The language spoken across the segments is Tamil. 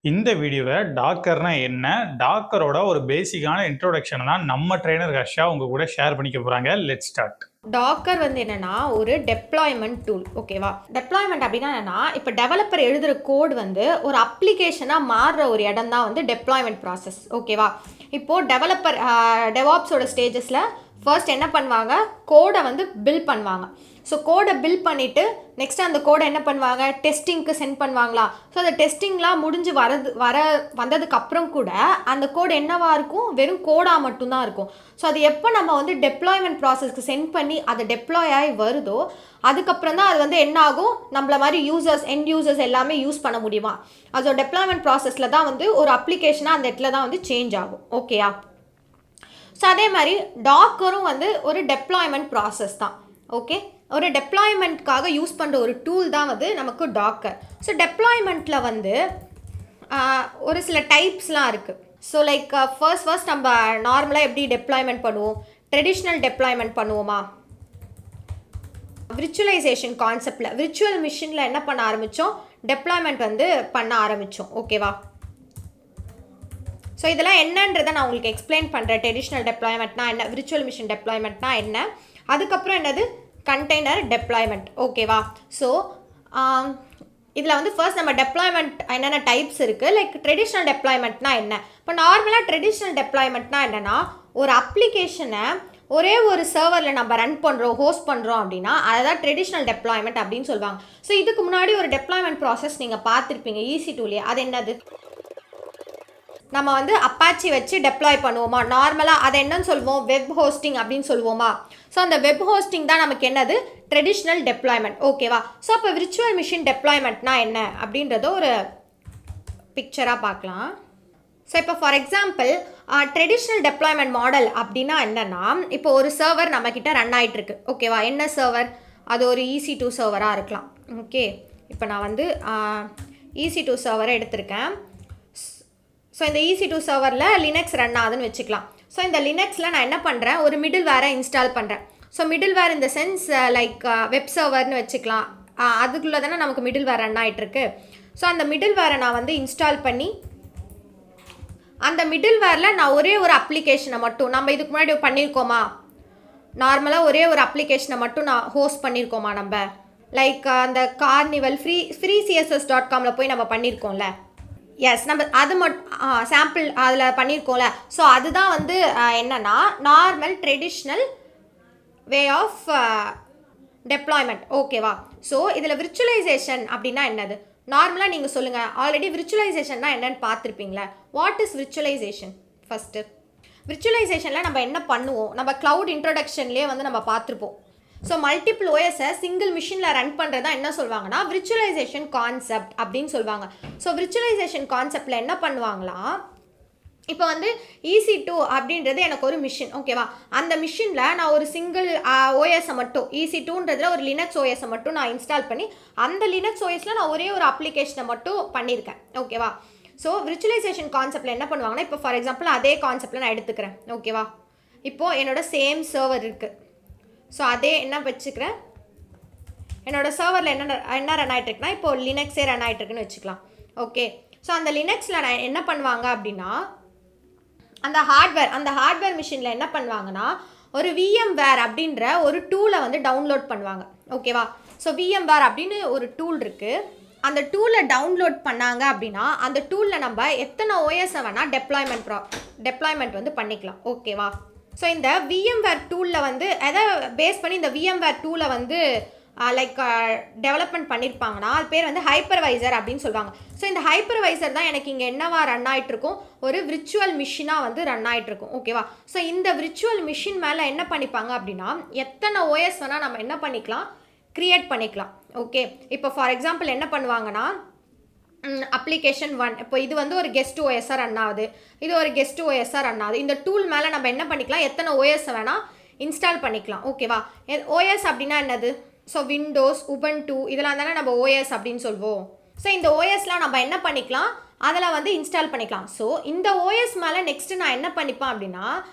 இந்த வீடியோவில் டாக்கர்னா என்ன, டாக்கரோட ஒரு பேசிக்கான இன்ட்ரோடக்ஷன் தான் நம்ம ட்ரெயினர் ஹர்ஷா உங்க கூட ஷேர் பண்ணிக்க போறாங்க. Let's start. டாக்கர் வந்து என்னன்னா ஒரு டெப்ளாய்மெண்ட் டூல். ஓகேவா? டெப்ளாய்மெண்ட் அப்படின்னா என்னன்னா, இப்போ டெவலப்பர் எழுதுகிற கோட் வந்து ஒரு அப்ளிகேஷனாக மாறுற ஒரு இடம் தான் வந்து டெப்ளாய்மெண்ட் ப்ராசஸ். ஓகேவா? இப்போது டெவலப்பர் டெவாப்ஸோட ஸ்டேஜஸில் ஃபர்ஸ்ட் என்ன பண்ணுவாங்க, கோடை வந்து பில்ட் பண்ணுவாங்க. ஸோ கோடை பில்ட் பண்ணிவிட்டு நெக்ஸ்ட் அந்த கோடை என்ன பண்ணுவாங்க, டெஸ்டிங்க்கு சென்ட் பண்ணுவாங்களா. ஸோ அந்த டெஸ்டிங்லாம் முடிஞ்சு வந்ததுக்கப்புறம் கூட அந்த கோடு என்னவாக இருக்கும், வெறும் கோடாக மட்டும்தான் இருக்கும். ஸோ அது எப்போ நம்ம வந்து டெப்ளாய்மெண்ட் ப்ராசஸ்க்கு சென்ட் பண்ணி அது டெப்ளாய் ஆகி வருதோ அதுக்கப்புறம் தான் அது வந்து என்ன ஆகும், நம்மள மாதிரி எண்ட் யூசர்ஸ் எல்லாமே யூஸ் பண்ண முடியுமா. அதோட டெப்ளாய்மெண்ட் ப்ராசஸில் தான் வந்து ஒரு அப்ளிகேஷனாக அந்த இடத்துல தான் வந்து சேஞ்ச் ஆகும். ஓகேயா? ஸோ அதே மாதிரி டாக்கரும் வந்து ஒரு டெப்ளாய்மெண்ட் ப்ராசஸ் தான். ஓகே, ஒரு டெப்ளாய்மெண்ட்காக யூஸ் பண்ணுற ஒரு டூல் தான் வந்து நமக்கு டாக்கர். ஸோ டெப்ளாய்மெண்ட்டில் வந்து ஒரு சில டைப்ஸ்லாம் இருக்குது. ஸோ லைக் ஃபர்ஸ்ட் நம்ம நார்மலாக எப்படி டெப்ளாய்மெண்ட் பண்ணுவோம், ட்ரெடிஷ்னல் டெப்ளாய்மெண்ட் பண்ணுவோமா. விர்ச்சுவலைசேஷன் கான்செப்டில் விர்ச்சுவல் மிஷினில் என்ன பண்ண ஆரம்பித்தோம், டெப்ளாய்மெண்ட் வந்து பண்ண ஆரம்பித்தோம். ஓகேவா? ஸோ இதெல்லாம் என்னன்றதை நான் உங்களுக்கு எக்ஸ்பிளைன் பண்ணுறேன். ட்ரெடிஷ்னல் டெப்ளாய்மெண்ட்னா என்ன, விர்ச்சுவல் மிஷின் டெப்ளாய்மெண்ட்னா என்ன, அதுக்கப்புறம் என்னது கண்டெய்னர் டெப்ளாய்மெண்ட். ஓகேவா? ஸோ இதில் வந்து ஃபர்ஸ்ட் நம்ம டெப்ளாய்மெண்ட் என்னென்ன டைப்ஸ் இருக்குது, லைக் ட்ரெடிஷ்னல் டெப்ளாய்மெண்ட்னா என்ன. இப்போ நார்மலாக ட்ரெடிஷ்னல் டெப்ளாய்மெண்ட்னா என்னென்னா, ஒரு அப்ளிகேஷனை ஒரே ஒரு சர்வரில் நம்ம ரன் பண்ணுறோம், ஹோஸ்ட் பண்ணுறோம் அப்படின்னா அதை தான் ட்ரெடிஷ்னல் டெப்ளாய்மெண்ட் அப்படின்னு சொல்லுவாங்க. ஸோ இதுக்கு முன்னாடி ஒரு டெப்ளாய்மெண்ட் ப்ராசஸ் நீங்கள் பார்த்துருப்பீங்க EC2லேயே. அது என்னது, நம்ம வந்து அப்பாச்சி வச்சு டெப்ளாய் பண்ணுவோமா நார்மலாக, அதை என்னன்னு சொல்லுவோம், வெப் ஹோஸ்டிங் அப்படின்னு சொல்லுவோமா. ஸோ அந்த வெப் ஹோஸ்டிங் தான் நமக்கு என்னது, ட்ரெடிஷ்னல் டெப்ளாய்மெண்ட். ஓகேவா? ஸோ அப்போ விர்ச்சுவல் மிஷின் டெப்ளாய்மெண்ட்னா என்ன அப்படின்றத ஒரு பிக்சராக பார்க்கலாம். ஸோ இப்போ for example traditional deployment model அப்படின்னா என்னென்னா, இப்போ ஒரு சர்வர் நம்மக்கிட்ட ரன் ஆகிட்டுருக்கு. ஓகேவா? என்ன சர்வர், அது ஒரு EC2 சர்வராக இருக்கலாம். ஓகே, இப்போ நான் வந்து EC2 சர்வரை எடுத்திருக்கேன். ஸோ இந்த EC2 சர்வரில் லினக்ஸ் ரன் ஆகுதுன்னு வச்சுக்கலாம். ஸோ இந்த லினக்ஸில் நான் என்ன பண்ணுறேன், ஒரு மிடில் வேரை இன்ஸ்டால் பண்ணுறேன். ஸோ மிடில் வேர் இந்த சென்ஸ் லைக் வெப் சர்வர்னு வச்சுக்கலாம். அதுக்குள்ளே தானே நமக்கு மிடில் வேர் ரன் ஆகிட்டுருக்கு. ஸோ அந்த மிடில் வேரை நான் வந்து இன்ஸ்டால் பண்ணி அந்த மிடில் வேரில் நான் ஒரே ஒரு அப்ளிகேஷனை மட்டும், நம்ம இதுக்கு முன்னாடி பண்ணியிருக்கோமா, நார்மலாக ஒரே ஒரு அப்ளிகேஷனை மட்டும் நான் ஹோஸ்ட் பண்ணியிருக்கோமா நம்ம, லைக் அந்த கார்னிவல் freecss.comல போய் நம்ம பண்ணியிருக்கோம்ல. எஸ், நம்ம அது சாம்பிள் அதில் பண்ணியிருக்கோம்ல. ஸோ அதுதான் வந்து என்னன்னா normal traditional way of deployment. ஓகேவா? ஸோ இதில் விர்ச்சுவலைசேஷன் அப்படின்னா என்னது, நார்மலாக நீங்கள் சொல்லுங்கள். ஆல்ரெடி விர்ச்சுவலைசேஷன்னா என்னன்னு பார்த்துருப்பீங்களா. What is virtualisation? ஃபஸ்ட்டு விர்ச்சுவலைசேஷனில் நம்ம என்ன பண்ணுவோம், நம்ம க்ளவுட் இன்ட்ரோடக்ஷன்லேயே வந்து நம்ம பார்த்துருப்போம். ஸோ மல்டிபிள் ஓஎஸை சிங்கிள் மிஷினில் ரன் பண்ணுறதா என்ன சொல்லுவாங்கன்னா விர்ச்சுவலைசேஷன் கான்செப்ட் அப்படின்னு சொல்லுவாங்க. ஸோ விர்ச்சுவலைசேஷன் கான்செப்டில் என்ன பண்ணுவாங்களா, இப்போ வந்து EC2 அப்படின்றது எனக்கு ஒரு மிஷின். ஓகேவா? அந்த மிஷினில் நான் ஒரு சிங்கிள் ஓஎஸை மட்டும், EC2ன்றதில் ஒரு லினக்ஸ் ஓஎஸை மட்டும் நான் இன்ஸ்டால் பண்ணி அந்த லினக்ஸ் ஓஎஸில் நான் ஒரே ஒரு அப்ளிகேஷனை மட்டும் பண்ணியிருக்கேன். ஓகேவா? ஸோ விர்ச்சுவலைசேஷன் கான்செப்டில் என்ன பண்ணுவாங்கன்னா, இப்போ ஃபார் எக்ஸாம்பிள் அதே கான்செப்டில் நான் எடுத்துக்கிறேன். ஓகேவா? இப்போது என்னோட சேம் சர்வர் இருக்குது. ஸோ அதே என்ன வச்சுக்கிறேன், என்னோடய சர்வரில் என்ன ரன் ஆகிட்டுருக்குன்னா, இப்போது லினக்ஸே ரன் ஆகிட்டுருக்குன்னு வச்சுக்கலாம். ஓகே, ஸோ அந்த லினக்ஸில் நான் என்ன பண்ணுவாங்க அப்படின்னா, அந்த ஹார்ட்வேர் மிஷினில் என்ன பண்ணுவாங்கன்னா ஒரு VMware அப்படின்ற ஒரு டூலை வந்து டவுன்லோட் பண்ணுவாங்க. ஓகேவா? ஸோ VMware அப்படின்னு ஒரு டூல் இருக்குது. அந்த டூலை டவுன்லோட் பண்ணாங்க அப்படின்னா அந்த டூலில் நம்ம எத்தனை ஓஎஸை வேணால் டெப்ளாய்மெண்ட் வந்து பண்ணிக்கலாம். ஓகேவா? ஸோ இந்த VMware டூலில் வந்து எதை பேஸ் பண்ணி இந்த VMware டூலை வந்து லைக் டெவலப்மெண்ட் பண்ணியிருப்பாங்கன்னா அது பேர் வந்து ஹைப்பர்வைசர் அப்படின்னு சொல்லுவாங்க. ஸோ இந்த ஹைப்பர்வைசர் தான் எனக்கு இங்கே என்னவா ரன் ஆகிட்ருக்கும், ஒரு விர்ச்சுவல் மிஷினாக வந்து ரன் ஆகிட்ருக்கும். ஓகேவா? ஸோ இந்த விர்ச்சுவல் மிஷின் மேலே என்ன பண்ணிப்பாங்க அப்படின்னா எத்தனை ஓஎஸ் வேணால் நம்ம என்ன பண்ணிக்கலாம், க்ரியேட் பண்ணிக்கலாம். ஓகே, இப்போ ஃபார் எக்ஸாம்பிள் என்ன பண்ணுவாங்கன்னா அப்ளிகேஷன் 1, இப்போ இது வந்து ஒரு கெஸ்ட் ஓஎஸ்ஸாக ரன் ஆகுது, இது ஒரு கெஸ்ட் ஓஎஸ்ஸாக ரன் ஆகுது. இந்த டூல் மேலே நம்ம என்ன பண்ணிக்கலாம், எத்தனை ஓஎஸ் வேணால் இன்ஸ்டால் பண்ணிக்கலாம். ஓகேவா? ஓஎஸ் அப்படின்னா என்னது, ஸோ விண்டோஸ், உபுண்டு இதெல்லாம் தானே நம்ம ஓஎஸ் அப்படின்னு சொல்லுவோம். ஸோ இந்த ஓஎஸ்லாம் நம்ம என்ன பண்ணிக்கலாம், அதில் வந்து இன்ஸ்டால் பண்ணிக்கலாம். ஸோ இந்த ஓஎஸ் மேலே நெக்ஸ்ட்டு நான் என்ன பண்ணிப்பேன் அப்படின்னா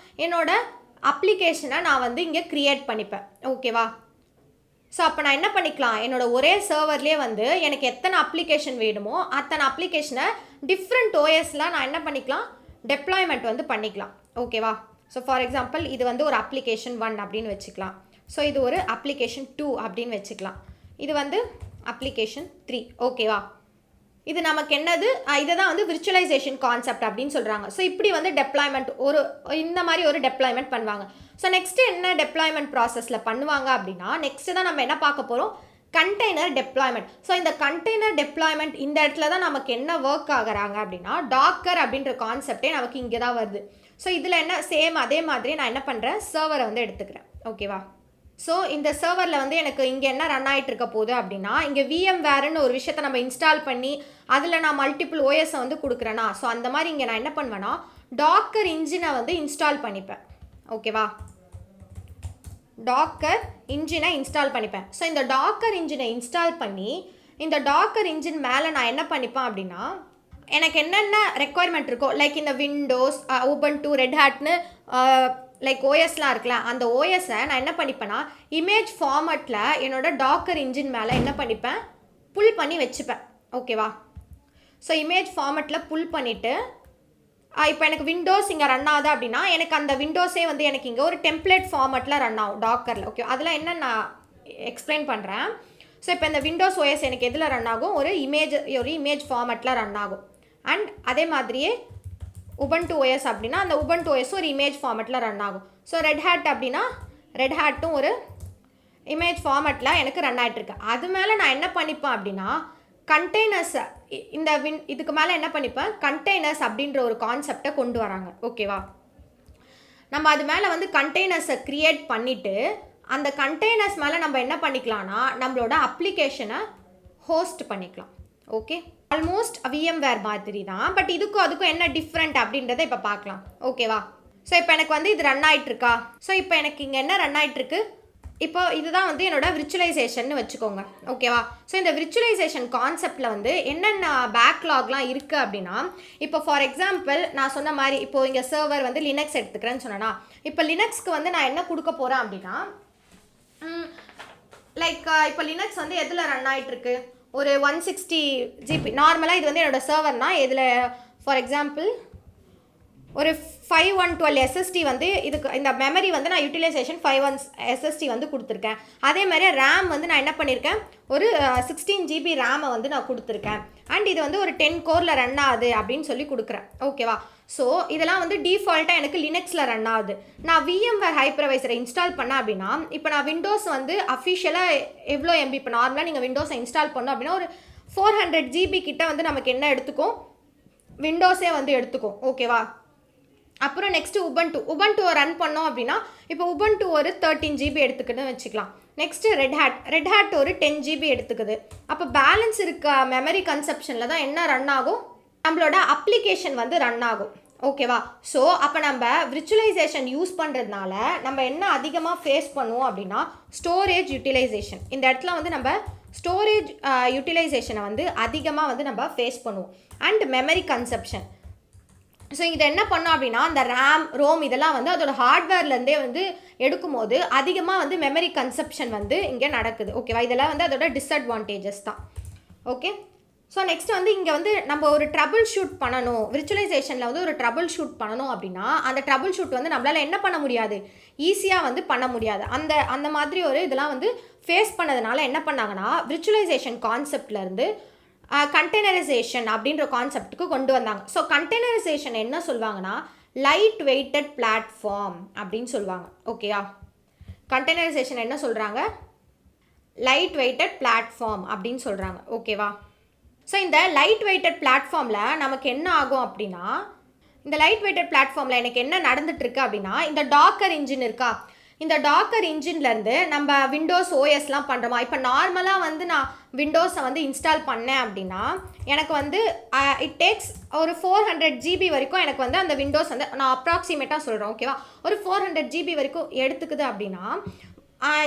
என்னோட அப்ளிகேஷனை நான் வந்து இங்கே க்ரியேட் பண்ணிப்பேன். ஓகேவா? ஸோ அப்போ நான் என்ன பண்ணிக்கலாம், என்னோட ஒரே சர்வர்லேயே வந்து எனக்கு எத்தனை அப்ளிகேஷன் வேணுமோ அத்தனை அப்ளிகேஷனை டிஃப்ரெண்ட் ஓஎஸில் நான் என்ன பண்ணிக்கலாம், டெப்ளாய்மெண்ட் வந்து பண்ணிக்கலாம். ஓகேவா? ஸோ ஃபார் எக்ஸாம்பிள் இது வந்து ஒரு அப்ளிகேஷன் 1 அப்படின்னு வச்சுக்கலாம். ஸோ இது ஒரு அப்ளிகேஷன் 2 அப்படின்னு வச்சுக்கலாம். இது வந்து அப்ளிகேஷன் 3. ஓகேவா? இது நமக்கு என்னது, இதை தான் வந்து விர்ச்சுவலைசேஷன் கான்செப்ட் அப்படின்னு சொல்கிறாங்க. ஸோ இப்படி வந்து டெப்ளாய்மெண்ட் இந்த மாதிரி ஒரு டெப்ளாய்மெண்ட் பண்ணுவாங்க. ஸோ நெக்ஸ்ட்டு என்ன டெப்ளாய்மெண்ட் ப்ராசஸில் பண்ணுவாங்க அப்படின்னா, நெக்ஸ்ட்டு தான் நம்ம என்ன பார்க்க போகிறோம், கண்டெய்னர் டெப்ளாய்மெண்ட். ஸோ இந்த கண்டெய்னர் டெப்ளாய்மெண்ட் இந்த இடத்துல தான் நமக்கு என்ன ஒர்க் ஆகுறாங்க அப்படின்னா, டாக்கர் அப்படின்ற கான்செப்டே நமக்கு இங்கே தான் வருது. ஸோ இதில் என்ன சேம் அதே மாதிரி நான் என்ன பண்ணுறேன், சர்வரை வந்து எடுத்துக்கிறேன். ஓகேவா? ஸோ இந்த சர்வரில் வந்து எனக்கு இங்கே என்ன ரன் ஆகிட்டு இருக்க போகுது அப்படின்னா, இங்கே VMwareன்னு ஒரு விஷயத்தை நம்ம இன்ஸ்டால் பண்ணி அதில் நான் மல்டிபிள் ஓஎஸை வந்து கொடுக்குறேன்னா, ஸோ அந்த மாதிரி இங்கே நான் என்ன பண்ணுவேன்னா டாக்கர் இன்ஜினை வந்து இன்ஸ்டால் பண்ணிப்பேன். ஓகேவா? டாக்கர் இன்ஜினை இன்ஸ்டால் பண்ணிப்பேன். ஸோ இந்த டாக்கர் இன்ஜினை இன்ஸ்டால் பண்ணி இந்த டாக்கர் இன்ஜின் மேலே நான் என்ன பண்ணிப்பேன் அப்படின்னா, எனக்கு என்னென்ன ரெக்குவயர்மெண்ட் இருக்கோ, லைக் இந்த விண்டோஸ், உபுண்டு, ரெட் ஹேட்னு லைக் ஓஎஸ்லாம் இருக்குல்ல, அந்த ஓஎஸை நான் என்ன பண்ணிப்பேன்னா இமேஜ் ஃபார்மட்டில் என்னோட டாக்கர் இன்ஜின் மேலே என்ன பண்ணிப்பேன், புல் பண்ணி வச்சுப்பேன். ஓகேவா? ஸோ இமேஜ் ஃபார்மட்டில் புல் பண்ணிவிட்டு இப்போ எனக்கு விண்டோஸ் இங்கே ரன் ஆகுது அப்படின்னா எனக்கு அந்த விண்டோஸே வந்து எனக்கு இங்கே ஒரு டெம்ப்ளேட் ஃபார்மட்டில் ரன் ஆகும் டாக்கரில். ஓகே, அதெல்லாம் என்ன நான் எக்ஸ்பிளைன் பண்ணுறேன். ஸோ இப்போ இந்த விண்டோஸ் ஓஎஸ் எனக்கு எதில் ரன் ஆகும், ஒரு இமேஜ் ஃபார்மட்டில் ரன் ஆகும். அண்ட் அதே மாதிரியே உபுண்டு ஓஎஸ் அப்படின்னா அந்த உபுண்டு ஓஎஸ் ஒரு இமேஜ் ஃபார்மட்டில் ரன் ஆகும். ஸோ ரெட் ஹேட் அப்படின்னா ரெட் ஹேட்டும் ஒரு இமேஜ் ஃபார்மட்டில் எனக்கு ரன் ஆகிட்டுருக்கு. அது மேலே நான் என்ன பண்ணிப்பேன் அப்படின்னா கண்டெய்னர்ஸை இதுக்கு மேலே என்ன பண்ணிப்பேன், கண்டெய்னர்ஸ் அப்படின்ற ஒரு கான்செப்டை கொண்டு வராங்க. ஓகேவா? நம்ம அது மேலே வந்து கண்டெய்னர்ஸை க்ரியேட் பண்ணிவிட்டு அந்த கண்டெய்னர்ஸ் மேலே நம்ம என்ன பண்ணிக்கலாம்னா நம்மளோட அப்ளிகேஷனை ஹோஸ்ட் பண்ணிக்கலாம். ஓகே, ஆல்மோஸ்ட் VMware மாதிரி தான், பட் இதுக்கும் அதுக்கும் என்ன டிஃப்ரெண்ட் அப்படின்றத இப்போ பார்க்கலாம். ஓகேவா? ஸோ இப்போ எனக்கு வந்து இது ரன் ஆகிட்டுருக்கா. ஸோ இப்போ எனக்கு இங்கே என்ன ரன் ஆகிட்டுருக்கு, இப்போ இதுதான் வந்து என்னோட விர்ச்சுவலைசேஷன் வச்சுக்கோங்க. ஓகேவா? ஸோ இந்த விர்ச்சுவலைசேஷன் கான்செப்டில் வந்து என்னென்ன பேக்லாக்லாம் இருக்குது அப்படின்னா, இப்போ ஃபார் எக்ஸாம்பிள் நான் சொன்ன மாதிரி இப்போ இங்கே சர்வர் வந்து லினக்ஸ் எடுத்துக்கிறேன்னு சொன்னேன்னா, இப்போ லினக்ஸ்க்கு வந்து நான் என்ன கொடுக்க போகிறேன் அப்படின்னா, லைக் இப்போ லினக்ஸ் வந்து எதில் ரன் ஆகிட்டுருக்கு, ஒரு 160 GB. நார்மலாக இது வந்து என்னோட சர்வர்னா இதில் ஃபார் எக்ஸாம்பிள் ஒரு 5112 SSD வந்து இதுக்கு இந்த மெமரி வந்து நான் யூட்டிலைசேஷன் 51 SSD வந்து கொடுத்துருக்கேன். அதே மாதிரி ரேம் வந்து நான் என்ன பண்ணியிருக்கேன், ஒரு 16 GB ரேமை வந்து நான் கொடுத்துருக்கேன். அண்ட் இது வந்து ஒரு 10 கோரில் ரன் ஆகுது அப்படின்னு சொல்லி கொடுக்குறேன். ஓகேவா? ஸோ இதெல்லாம் வந்து டிஃபால்ட்டாக எனக்கு லினக்ஸில் ரன் ஆகுது. நான் VMware ஹைப்பர்வைசரை இன்ஸ்டால் பண்ணேன் அப்படின்னா, இப்போ நான் விண்டோஸ் வந்து அஃபிஷியலாக எவ்வளோ MB, இப்போ நார்மலாக நீங்கள் விண்டோஸை இன்ஸ்டால் பண்ணோம் அப்படின்னா ஒரு 400 GB கிட்ட வந்து நமக்கு என்ன எடுத்துக்கும், விண்டோஸே வந்து எடுத்துக்கும். ஓகேவா? அப்புறம் நெக்ஸ்ட்டு உபுண்டுவை ரன் பண்ணோம் அப்படின்னா இப்போ உபுண்டு ஒரு 13 GB எடுத்துக்கிட்டுன்னு வச்சுக்கலாம். நெக்ஸ்ட்டு ரெட் ஹேட் ஒரு 10 GB எடுத்துக்குது. அப்போ பேலன்ஸ் இருக்க மெமரி கன்சப்ஷனில் தான் என்ன ரன் ஆகும், நம்மளோட அப்ளிகேஷன் வந்து ரன் ஆகும். ஓகேவா? ஸோ அப்போ நம்ம விர்ச்சுவலைசேஷன் யூஸ் பண்ணுறதுனால நம்ம என்ன அதிகமாக ஃபேஸ் பண்ணுவோம் அப்படின்னா ஸ்டோரேஜ் யூட்டிலைசேஷன். இந்த இடத்துல வந்து நம்ம ஸ்டோரேஜ் யூட்டிலைசேஷனை வந்து அதிகமாக வந்து நம்ம ஃபேஸ் பண்ணுவோம். And memory consumption. ஸோ இதை என்ன பண்ணோம் அப்படின்னா அந்த ரோம் இதெல்லாம் வந்து அதோட ஹார்ட்வேர்லேருந்தே வந்து எடுக்கும்போது அதிகமாக வந்து மெமரி கன்சப்ஷன் வந்து இங்கே நடக்குது. ஓகேவா? இதெல்லாம் வந்து அதோட டிஸ்அட்வான்டேஜஸ் தான். ஓகே, ஸோ நெக்ஸ்ட் வந்து இங்கே வந்து நம்ம ஒரு ட்ரபிள் ஷூட் பண்ணணும், விர்ச்சுவலைசேஷனில் வந்து ஒரு ட்ரபிள் ஷூட் பண்ணணும் அப்படின்னா அந்த ட்ரபிள் ஷூட் வந்து நம்மளால் என்ன பண்ண முடியாது, ஈஸியாக வந்து பண்ண முடியாது. அந்த மாதிரி ஒரு இதெல்லாம் வந்து ஃபேஸ் பண்ணதுனால என்ன பண்ணாங்கன்னா விர்ச்சுவலைசேஷன் கான்செப்ட்லேருந்து கண்டெய்னரைசேஷன் அப்படின்ற கான்செப்ட்டுக்கு கொண்டு வந்தாங்க. ஸோ கண்டெய்னரைசேஷன் என்ன சொல்லுவாங்கன்னா லைட் வெயிட்டட் பிளாட்ஃபார்ம் அப்படின்னு சொல்லுவாங்க. ஓகேயா? கண்டெய்னரைசேஷன் என்ன சொல்கிறாங்க, லைட் வெயிட்டட் பிளாட்ஃபார்ம் அப்படின்னு சொல்கிறாங்க. ஓகேவா? ஸோ இந்த லைட் வெயிட்டட் பிளாட்ஃபார்மில் நமக்கு என்ன ஆகும் அப்படின்னா, இந்த லைட் வெயிட்டட் பிளாட்ஃபார்மில் எனக்கு என்ன நடந்துட்டுருக்கு அப்படின்னா, இந்த டாக்கர் இன்ஜின் இருக்கா, இந்த டாக்கர் இன்ஜின்லேருந்து நம்ம விண்டோஸ் ஓஎஸ்லாம் பண்ணுறோமா. இப்போ நார்மலாக வந்து நான் விண்டோஸை வந்து இன்ஸ்டால் பண்ணேன் அப்படின்னா எனக்கு வந்து இட் டேக்ஸ் ஒரு 400 GB வரைக்கும் எனக்கு வந்து அந்த விண்டோஸ் வந்து நான் அப்ராக்சிமேட்டாக சொல்கிறேன். ஓகேவா? ஒரு 400 GB வரைக்கும் எடுத்துக்குது அப்படின்னா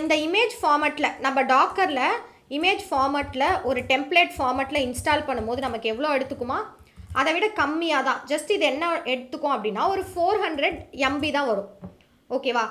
இந்த இமேஜ் ஃபார்மட்டில் நம்ம டாக்கரில் இமேஜ் ஃபார்மட்டில் ஒரு டெம்ப்ளேட் ஃபார்மட்டில் இன்ஸ்டால் பண்ணும்போது நமக்கு எவ்வளோ எடுத்துக்குமா, அதை விட கம்மியாக தான். ஜஸ்ட் இது என்ன எடுத்துக்கும் அப்படின்னா ஒரு 400 MB தான் வரும். ஓகேவா?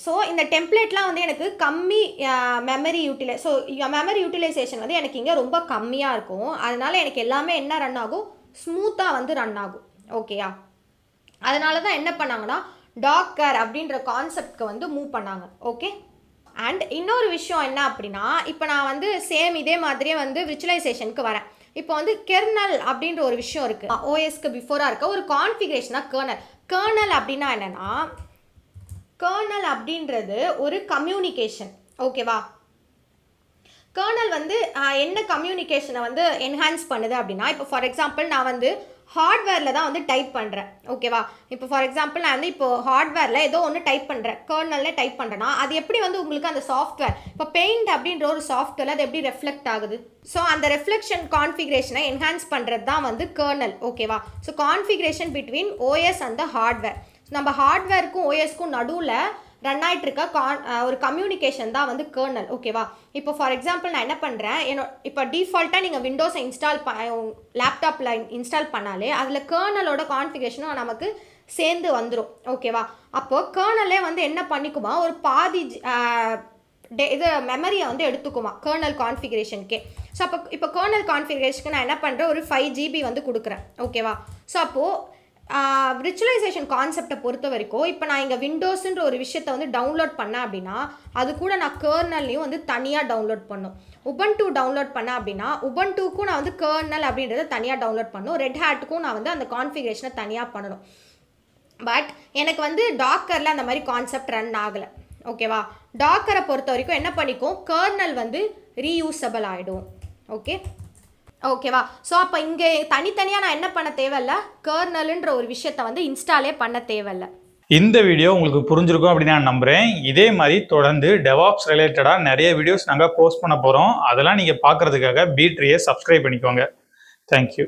ஸோ இந்த டெம்ப்ளேட்லாம் வந்து எனக்கு கம்மி மெமரி ஸோ மெமரி யூட்டிலைசேஷன் வந்து எனக்கு இங்கே ரொம்ப கம்மியாக இருக்கும். அதனால எனக்கு எல்லாமே என்ன ரன் ஆகும், ஸ்மூத்தாக வந்து ரன் ஆகும். ஓகேயா? அதனால தான் என்ன பண்ணாங்கன்னா டாக்கர் அப்படின்ற கான்செப்ட்க்கு வந்து மூவ் பண்ணாங்க. ஓகே. அண்ட் இன்னொரு விஷயம் என்ன அப்படின்னா, இப்போ நான் வந்து சேம் இதே மாதிரியே வந்து விர்ச்சுவலைசேஷனுக்கு வரேன். இப்போ வந்து கெர்னல் அப்படின்ற ஒரு விஷயம் இருக்குது. ஓஎஸ்க்கு பிஃபோராக இருக்க ஒரு கான்ஃபிகரேஷன் தான் கர்னல். கர்னல் அப்படின்னா என்னென்னா, கர்னல் அப்படின்றது ஒரு கம்யூனிகேஷன். ஓகேவா? கர்னல் வந்து என்ன கம்யூனிகேஷனை வந்து என்ஹான்ஸ் பண்ணுது அப்படின்னா, இப்போ ஃபார் எக்ஸாம்பிள் நான் வந்து ஹார்ட்வேரில் தான் வந்து டைப் பண்ணுறேன். ஓகேவா? இப்போ ஃபார் எக்ஸாம்பிள் நான் வந்து இப்போ ஹார்ட்வேரில் ஏதோ ஒன்று டைப் பண்ணுறேன், கர்னலில் டைப் பண்ணுறேன்னா அது எப்படி வந்து உங்களுக்கு அந்த சாஃப்ட்வேர், இப்போ பெயிண்ட் அப்படின்ற ஒரு சாஃப்ட்வேர் அது எப்படி ரெஃப்ளெக்ட் ஆகுது? ஸோ அந்த ரெஃப்ளெக்ஷன் கான்ஃபிகரேஷனை என்ஹான்ஸ் பண்ணுறது தான் வந்து கர்னல். ஓகேவா? So configuration between OS and the hardware. நம்ம ஹார்ட்வேருக்கும் ஓஎஸ்க்கும் நடுவில் ரன் ஆகிட்டு இருக்க ஒரு கம்யூனிகேஷன் தான் வந்து கர்னல். ஓகேவா? இப்போ ஃபார் எக்ஸாம்பிள் நான் என்ன பண்ணுறேன், இப்போ டிஃபால்ட்டாக நீங்கள் விண்டோஸை லேப்டாப்பில் இன்ஸ்டால் பண்ணாலே அதில் கர்னலோட கான்ஃபிகரேஷனும் நமக்கு சேர்ந்து வந்துடும். ஓகேவா? அப்போது கர்னலே வந்து என்ன பண்ணிக்குமா, ஒரு பாதி இது மெமரியை வந்து எடுத்துக்குமா கர்னல் கான்ஃபிகரேஷனுக்கே. ஸோ இப்போ கர்னல் கான்ஃபிகரேஷனுக்கு நான் என்ன பண்ணுறேன், ஒரு 5 GB வந்து கொடுக்குறேன். ஓகேவா? ஸோ அப்போது விர்ச்சுவலைசேஷன் கான்செப்டை பொறுத்த வரைக்கும் இப்போ நான் இங்கே விண்டோஸுன்ற ஒரு விஷயத்தை வந்து டவுன்லோட் பண்ணேன் அப்படின்னா அது கூட நான் கர்னல்லையும் வந்து தனியாக டவுன்லோட் பண்ணும். உபன்டூ டவுன்லோட் பண்ணேன் அப்படின்னா உபன்டூக்கும் நான் வந்து கர்னல் அப்படின்றத தனியாக டவுன்லோட் பண்ணணும். ரெட் ஹேட்டுக்கும் நான் வந்து அந்த கான்ஃபிகரேஷனை தனியாக பண்ணணும். பட் எனக்கு வந்து டாக்கரில் அந்த மாதிரி கான்செப்ட் ரன் ஆகலை. ஓகேவா? டாக்கரை பொறுத்த வரைக்கும் என்ன பண்ணிக்கும், கர்னல் வந்து ரீயூசபிள் ஆகிடும். ஓகேவா? ஸோ அப்போ இங்கே தனித்தனியாக நான் என்ன பண்ண தேவையில்ல, கர்னலுன்ற ஒரு விஷயத்தை வந்து இன்ஸ்டாலே பண்ண தேவையில்ல. இந்த வீடியோ உங்களுக்கு புரிஞ்சிருக்கும் அப்படின்னு நான் நம்புகிறேன். இதே மாதிரி தொடர்ந்து டெவாப்ஸ் ரிலேட்டடாக நிறைய வீடியோஸ் நாங்கள் போஸ்ட் பண்ண போகிறோம். அதெல்லாம் நீங்கள் பார்க்குறதுக்காக பி ட்ரீயை சப்ஸ்கிரைப் பண்ணிக்கோங்க. தேங்க்யூ.